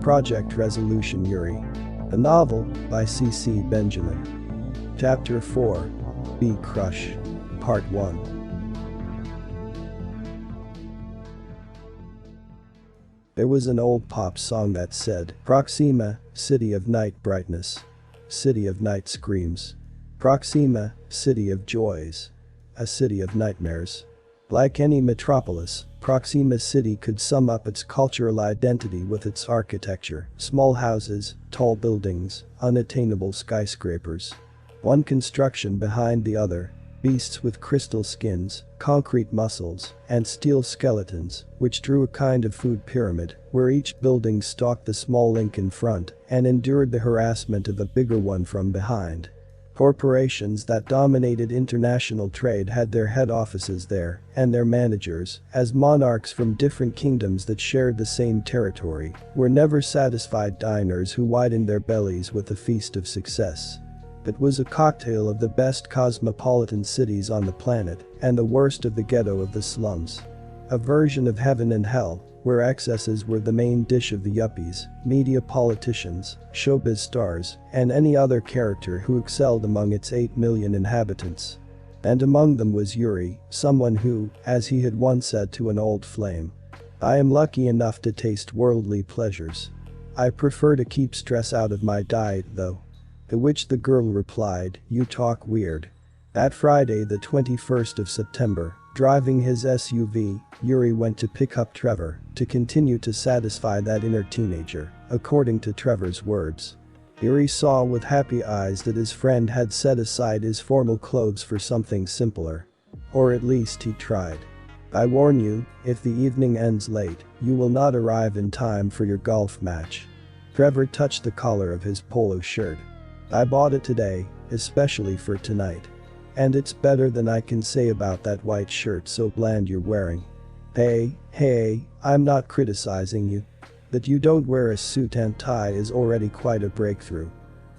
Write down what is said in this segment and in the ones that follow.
Project Resolution URI. A novel by C.C. Benjamin. Chapter 4. Bee Crush. Part 1. There was an old pop song that said, Proxima, city of night brightness. City of night screams. Proxima, city of joys. A city of nightmares. Like any metropolis, Proxima City could sum up its cultural identity with its architecture: small houses, tall buildings, unattainable skyscrapers. One construction behind the other. Beasts with crystal skins, concrete muscles, and steel skeletons, which drew a kind of food pyramid, where each building stalked the small link in front and endured the harassment of a bigger one from behind. Corporations that dominated international trade had their head offices there, and their managers, as monarchs from different kingdoms that shared the same territory, were never satisfied diners who widened their bellies with a feast of success. It was a cocktail of the best cosmopolitan cities on the planet and the worst of the ghetto of the slums. A version of heaven and hell, where excesses were the main dish of the yuppies, media politicians, showbiz stars, and any other character who excelled among its 8 million inhabitants. And among them was Yuri, someone who, as he had once said to an old flame, "I am lucky enough to taste worldly pleasures. I prefer to keep stress out of my diet though." To which the girl replied, "You talk weird." That Friday, the 21st of September, driving his SUV, Yuri went to pick up Trevor to continue to satisfy that inner teenager, according to Trevor's words. Yuri saw with happy eyes that his friend had set aside his formal clothes for something simpler. Or at least he tried. "I warn you, if the evening ends late, you will not arrive in time for your golf match." Trevor touched the collar of his polo shirt. "I bought it today, especially for tonight. And it's better than I can say about that white shirt so bland you're wearing." Hey, I'm not criticizing you. That you don't wear a suit and tie is already quite a breakthrough.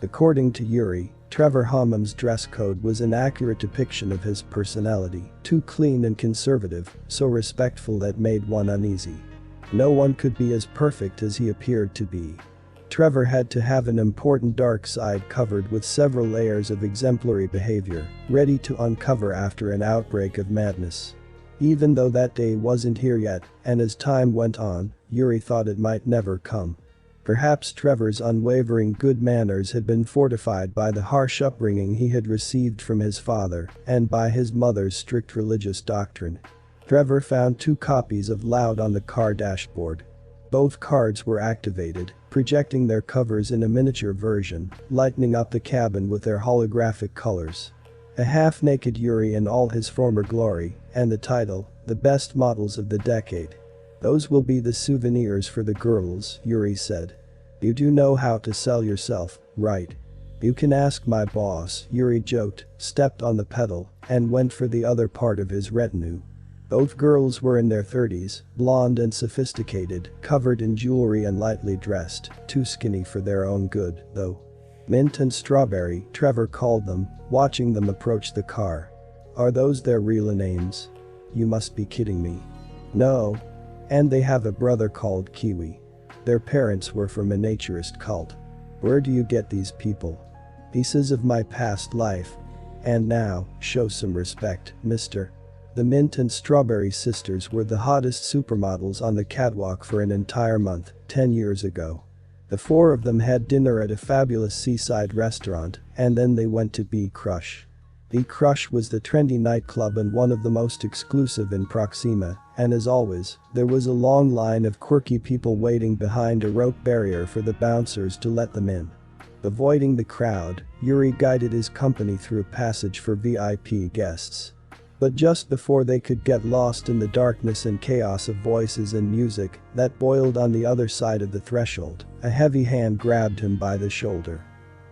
According to Yuri, Trevor Hammond's dress code was an accurate depiction of his personality, too clean and conservative, so respectful that made one uneasy. No one could be as perfect as he appeared to be. Trevor had to have an important dark side covered with several layers of exemplary behavior, ready to uncover after an outbreak of madness. Even though that day wasn't here yet, and as time went on, Yuri thought it might never come. Perhaps Trevor's unwavering good manners had been fortified by the harsh upbringing he had received from his father and by his mother's strict religious doctrine. Trevor found 2 copies of Loud on the car dashboard. Both cards were activated, projecting their covers in a miniature version, lightening up the cabin with their holographic colors. A half-naked Yuri in all his former glory, and the title, "The Best Models of the Decade." "Those will be the souvenirs for the girls," Yuri said. "You do know how to sell yourself, right?" "You can ask my boss," Yuri joked, stepped on the pedal, and went for the other part of his retinue. Both girls were in their 30s, blonde and sophisticated, covered in jewelry and lightly dressed, too skinny for their own good, though. Mint and Strawberry, Trevor called them, watching them approach the car. "Are those their real names? You must be kidding me." "No. And they have a brother called Kiwi. Their parents were from a naturist cult." "Where do you get these people?" "Pieces of my past life. And now, show some respect, mister." The Mint and Strawberry sisters were the hottest supermodels on the catwalk for an entire month, 10 years ago. The 4 of them had dinner at a fabulous seaside restaurant, and then they went to Bee Crush. Bee Crush was the trendy nightclub and one of the most exclusive in Proxima, and as always, there was a long line of quirky people waiting behind a rope barrier for the bouncers to let them in. Avoiding the crowd, Yuri guided his company through a passage for VIP guests. But just before they could get lost in the darkness and chaos of voices and music that boiled on the other side of the threshold, a heavy hand grabbed him by the shoulder.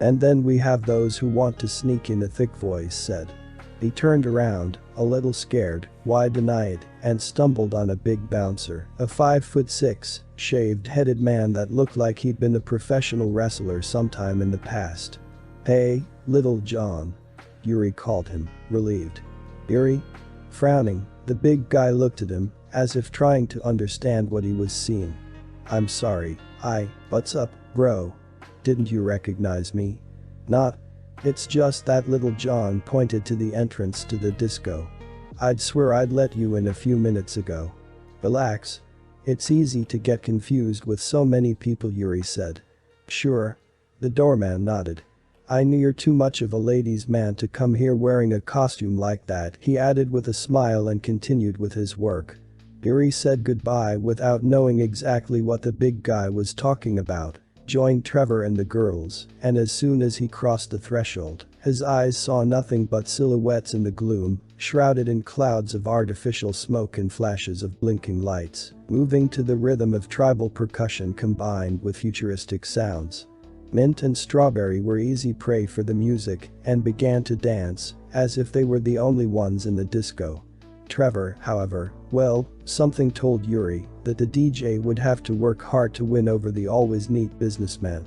"And then we have those who want to sneak in," a thick voice said. He turned around, a little scared, wide-eyed, and stumbled on a big bouncer, a 5'6", shaved-headed man that looked like he'd been a professional wrestler sometime in the past. "Hey, Little John," Yuri called him, relieved. "Yuri?" Frowning, the big guy looked at him, as if trying to understand what he was seeing. I'm sorry. What's up, bro? Didn't you recognize me? Not. It's just that little John pointed to the entrance to the disco. I'd swear I'd let you in a few minutes ago. Relax. It's easy to get confused with so many people, Yuri said. Sure. The doorman nodded. I knew you're too much of a ladies' man to come here wearing a costume like that, he added with a smile and continued with his work. Yuri said goodbye without knowing exactly what the big guy was talking about, joined Trevor and the girls, and as soon as he crossed the threshold, his eyes saw nothing but silhouettes in the gloom, shrouded in clouds of artificial smoke and flashes of blinking lights, moving to the rhythm of tribal percussion combined with futuristic sounds. Mint and Strawberry were easy prey for the music and began to dance, as if they were the only ones in the disco. Trevor, however, well, something told Yuri that the DJ would have to work hard to win over the always neat businessman.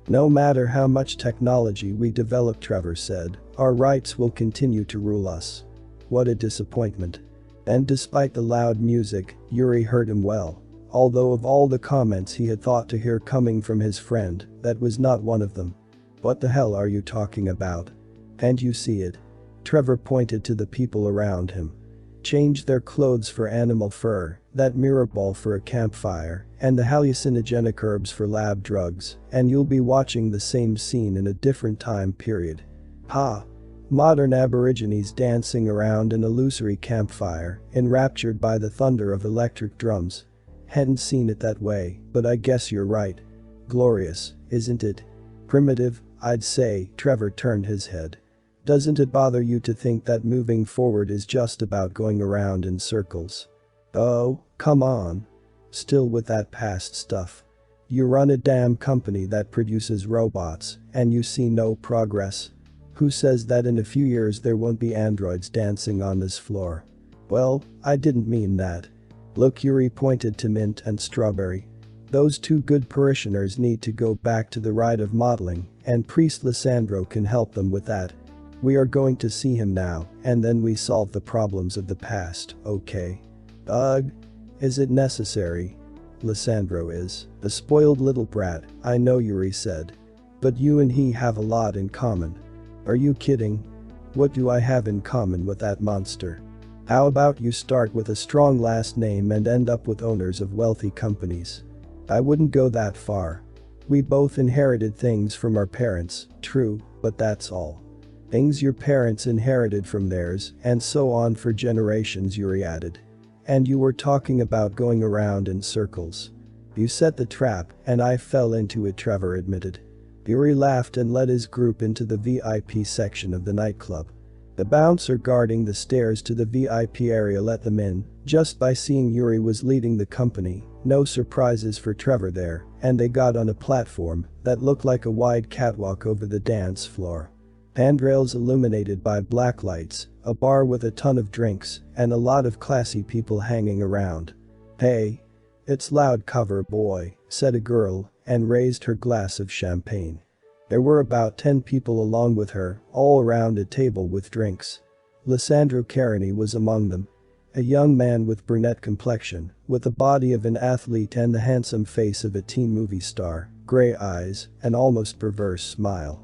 No matter how much technology we develop, Trevor said, our rights will continue to rule us. What a disappointment. And despite the loud music, Yuri heard him well. Although of all the comments he had thought to hear coming from his friend, that was not one of them. What the hell are you talking about? Can't you see it? Trevor pointed to the people around him. Change their clothes for animal fur, that mirror ball for a campfire, and the hallucinogenic herbs for lab drugs, and you'll be watching the same scene in a different time period. Ha! Modern aborigines dancing around an illusory campfire, enraptured by the thunder of electric drums. Hadn't seen it that way, but I guess you're right. Glorious, isn't it? Primitive, I'd say, Trevor turned his head. Doesn't it bother you to think that moving forward is just about going around in circles? Oh, come on. Still with that past stuff. You run a damn company that produces robots, and you see no progress. Who says that in a few years there won't be androids dancing on this floor? Well, I didn't mean that. Look, Yuri pointed to Mint and Strawberry. Those two good parishioners need to go back to the rite of modeling, and Priest Lissandro can help them with that. We are going to see him now, and then we solve the problems of the past, okay? Ugh. Is it necessary? Lissandro is a spoiled little brat, I know, Yuri said. But you and he have a lot in common. Are you kidding? What do I have in common with that monster? How about you start with a strong last name and end up with owners of wealthy companies? I wouldn't go that far. We both inherited things from our parents, true, but that's all. Things your parents inherited from theirs, and so on for generations, Yuri added. And you were talking about going around in circles. You set the trap, and I fell into it, Trevor admitted. Yuri laughed and led his group into the VIP section of the nightclub. The bouncer guarding the stairs to the VIP area let them in, just by seeing Yuri was leading the company, no surprises for Trevor there, and they got on a platform that looked like a wide catwalk over the dance floor. Handrails illuminated by black lights, a bar with a ton of drinks, and a lot of classy people hanging around. Hey. It's loud cover boy, said a girl, and raised her glass of champagne. There were about 10 people along with her, all around a table with drinks. Lissandro Carani was among them. A young man with brunette complexion, with the body of an athlete and the handsome face of a teen movie star, gray eyes, an almost perverse smile.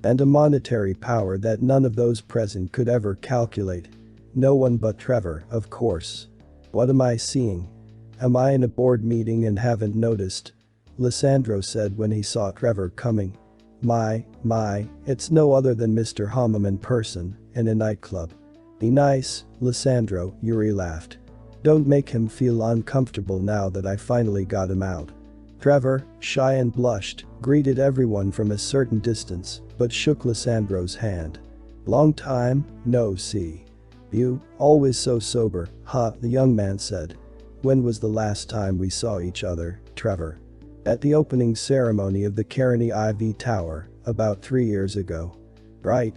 And a monetary power that none of those present could ever calculate. No one but Trevor, of course. What am I seeing? Am I in a board meeting and haven't noticed? Lissandro said when he saw Trevor coming. My, it's no other than Mr. Hammam in person, in a nightclub. Be nice, Lissandro, Yuri laughed. Don't make him feel uncomfortable now that I finally got him out. Trevor, shy and blushed, greeted everyone from a certain distance, but shook Lissandro's hand. Long time, no see. You, always so sober, huh, the young man said. When was the last time we saw each other, Trevor? At the opening ceremony of the Carani IV Tower, about 3 years ago. Right.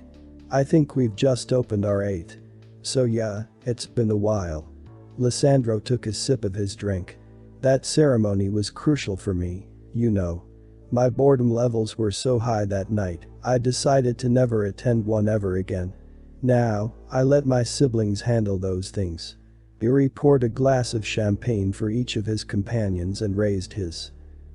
I think we've just opened our 8th. So yeah, it's been a while. Lissandro took a sip of his drink. That ceremony was crucial for me, you know. My boredom levels were so high that night, I decided to never attend one ever again. Now, I let my siblings handle those things. Yuri poured a glass of champagne for each of his companions and raised his.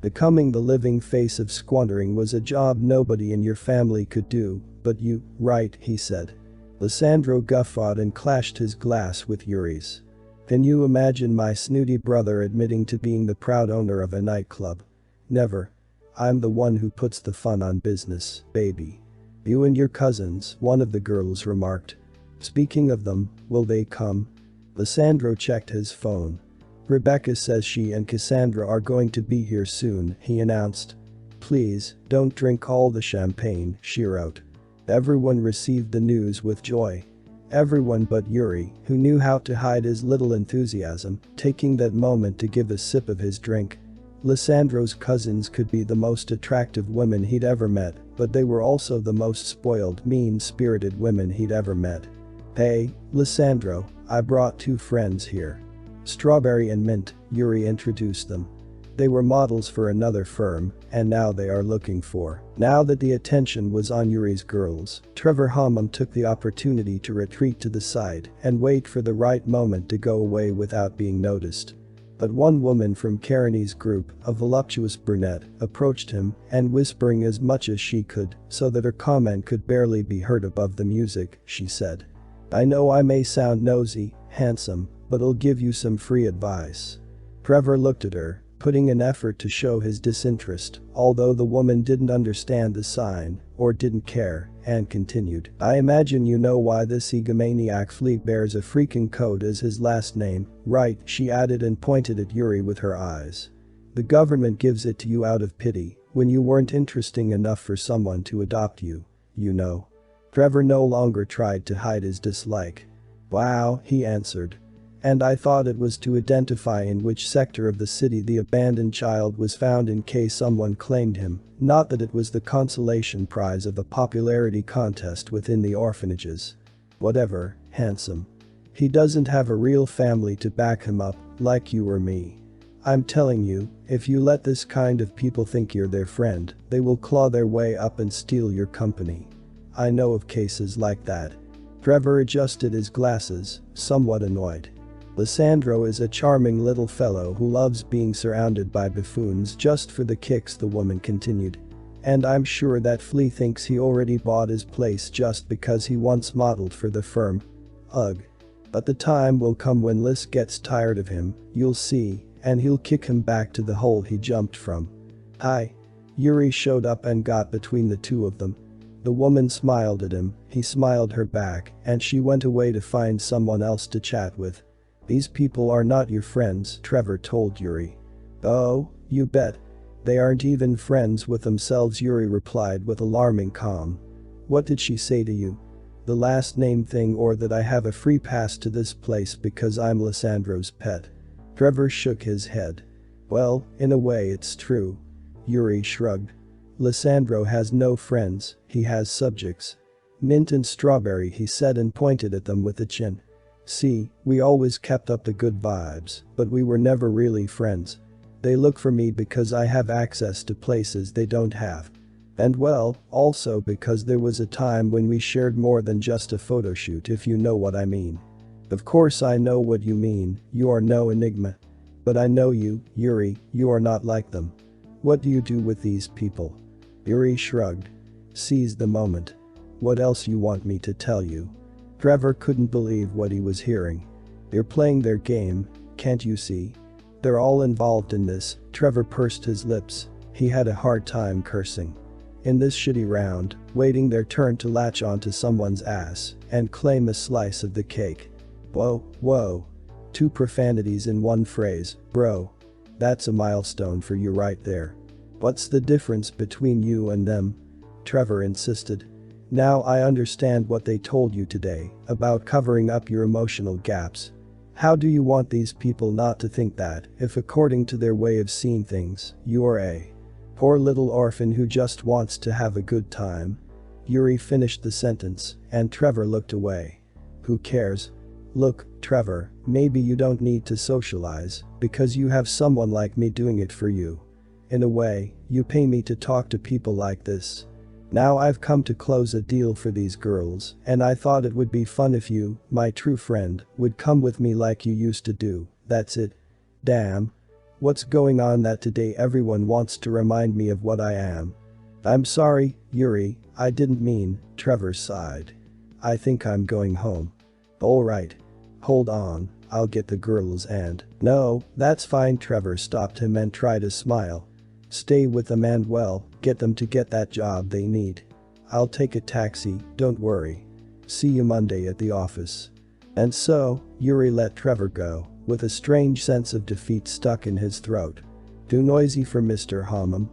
Becoming the living face of squandering was a job nobody in your family could do, but you, right, he said. Lissandro guffawed and clashed his glass with Yuri's. Can you imagine my snooty brother admitting to being the proud owner of a nightclub? Never. I'm the one who puts the fun on business, baby. You and your cousins, one of the girls remarked. Speaking of them, will they come? Lissandro checked his phone. Rebecca says she and Cassandra are going to be here soon, he announced. Please, don't drink all the champagne, she wrote. Everyone received the news with joy. Everyone but Yuri, who knew how to hide his little enthusiasm, taking that moment to give a sip of his drink. Lissandro's cousins could be the most attractive women he'd ever met, but they were also the most spoiled, mean-spirited women he'd ever met. Hey, Lissandro, I brought 2 friends here. Strawberry and Mint, Yuri introduced them. They were models for another firm, and now they are looking for. Now that the attention was on Yuri's girls, Trevor Hammond took the opportunity to retreat to the side and wait for the right moment to go away without being noticed. But one woman from Kareni's group, a voluptuous brunette, approached him and whispering as much as she could so that her comment could barely be heard above the music, she said. I know I may sound nosy, handsome, but I'll give you some free advice. Trevor looked at her, putting an effort to show his disinterest, although the woman didn't understand the sign, or didn't care, and continued. I imagine you know why this egomaniac flea bears a freaking coat as his last name, right, she added and pointed at Yuri with her eyes. The government gives it to you out of pity, when you weren't interesting enough for someone to adopt you, you know. Trevor no longer tried to hide his dislike. Wow, he answered. And I thought it was to identify in which sector of the city the abandoned child was found in case someone claimed him, not that it was the consolation prize of a popularity contest within the orphanages. Whatever, handsome. He doesn't have a real family to back him up, like you or me. I'm telling you, if you let this kind of people think you're their friend, they will claw their way up and steal your company. I know of cases like that. Trevor adjusted his glasses, somewhat annoyed. Lissandro is a charming little fellow who loves being surrounded by buffoons just for the kicks, the woman continued. And I'm sure that flea thinks he already bought his place just because he once modeled for the firm. Ugh. But the time will come when Liss gets tired of him, you'll see, and he'll kick him back to the hole he jumped from. Hi. Yuri showed up and got between the two of them. The woman smiled at him, he smiled her back, and she went away to find someone else to chat with. These people are not your friends, Trevor told Yuri. Oh, you bet. They aren't even friends with themselves, Yuri replied with alarming calm. What did she say to you? The last name thing, or that I have a free pass to this place because I'm Lissandro's pet? Trevor shook his head. Well, in a way it's true. Yuri shrugged. Lissandro has no friends, he has subjects. Mint and Strawberry, he said and pointed at them with a chin. See, we always kept up the good vibes, but we were never really friends. They look for me because I have access to places they don't have. And well, also because there was a time when we shared more than just a photo shoot, if you know what I mean. Of course I know what you mean, you are no enigma. But I know you, Yuri, you are not like them. What do you do with these people? Yuri shrugged. Seize the moment. What else you want me to tell you? Trevor couldn't believe what he was hearing. They're playing their game, can't you see? They're all involved in this, Trevor pursed his lips, he had a hard time cursing. In this shitty round, waiting their turn to latch onto someone's ass and claim a slice of the cake. Whoa. 2 profanities in one phrase, bro. That's a milestone for you right there. What's the difference between you and them? Trevor insisted. Now I understand what they told you today about covering up your emotional gaps. How do you want these people not to think that, if according to their way of seeing things, you're a poor little orphan who just wants to have a good time? Yuri finished the sentence, and Trevor looked away. Who cares? Look, Trevor, maybe you don't need to socialize, because you have someone like me doing it for you. In a way, you pay me to talk to people like this. Now I've come to close a deal for these girls, and I thought it would be fun if you, my true friend, would come with me like you used to do, that's it. Damn. What's going on that today everyone wants to remind me of what I am? I'm sorry, Yuri, I didn't mean, Trevor sighed. I think I'm going home. Alright. Hold on, I'll get the girls and… No, that's fine. Trevor stopped him and tried to smile. Stay with them and well, get them to get that job they need. I'll take a taxi, don't worry. See you Monday at the office. And so, Yuri let Trevor go, with a strange sense of defeat stuck in his throat. Too noisy for Mr. Hammam?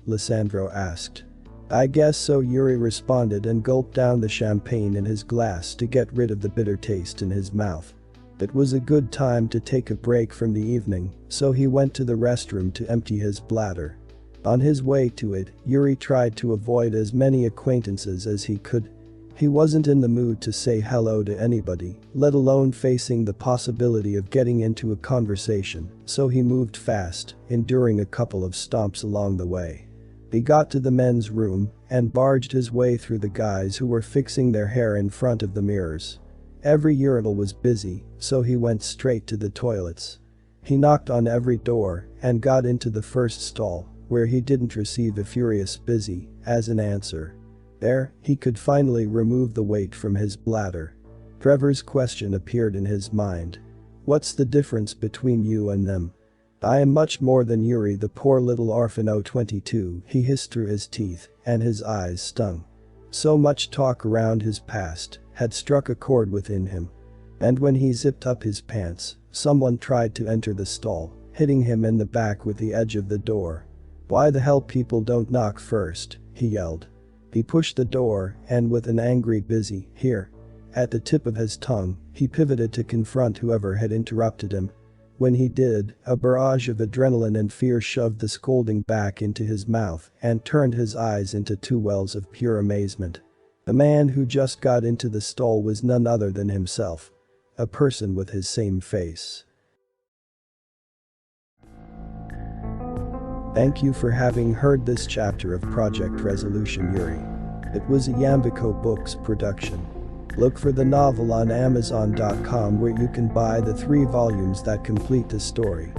Lissandro asked. I guess so, Yuri responded and gulped down the champagne in his glass to get rid of the bitter taste in his mouth. It was a good time to take a break from the evening, so he went to the restroom to empty his bladder. On his way to it, Yuri tried to avoid as many acquaintances as he could. He wasn't in the mood to say hello to anybody, let alone facing the possibility of getting into a conversation, so he moved fast, enduring a couple of stomps along the way. He got to the men's room and barged his way through the guys who were fixing their hair in front of the mirrors. Every urinal was busy, so he went straight to the toilets. He knocked on every door and got into the first stall, where he didn't receive a furious busy as an answer. There, he could finally remove the weight from his bladder. Trevor's question appeared in his mind. What's the difference between you and them? I am much more than Yuri, the poor little orphan. 22, he hissed through his teeth, and his eyes stung. So much talk around his past had struck a chord within him. And when he zipped up his pants, someone tried to enter the stall, hitting him in the back with the edge of the door. Why the hell people don't knock first, he yelled. He pushed the door and with an angry busy here at the tip of his tongue, he pivoted to confront whoever had interrupted him. When he did, a barrage of adrenaline and fear shoved the scolding back into his mouth and turned his eyes into two wells of pure amazement. The man who just got into the stall was none other than himself. A person with his same face. Thank you for having heard this chapter of Project Resolution Yuri. It was a Yambico Books production. Look for the novel on Amazon.com, where you can buy the 3 volumes that complete the story.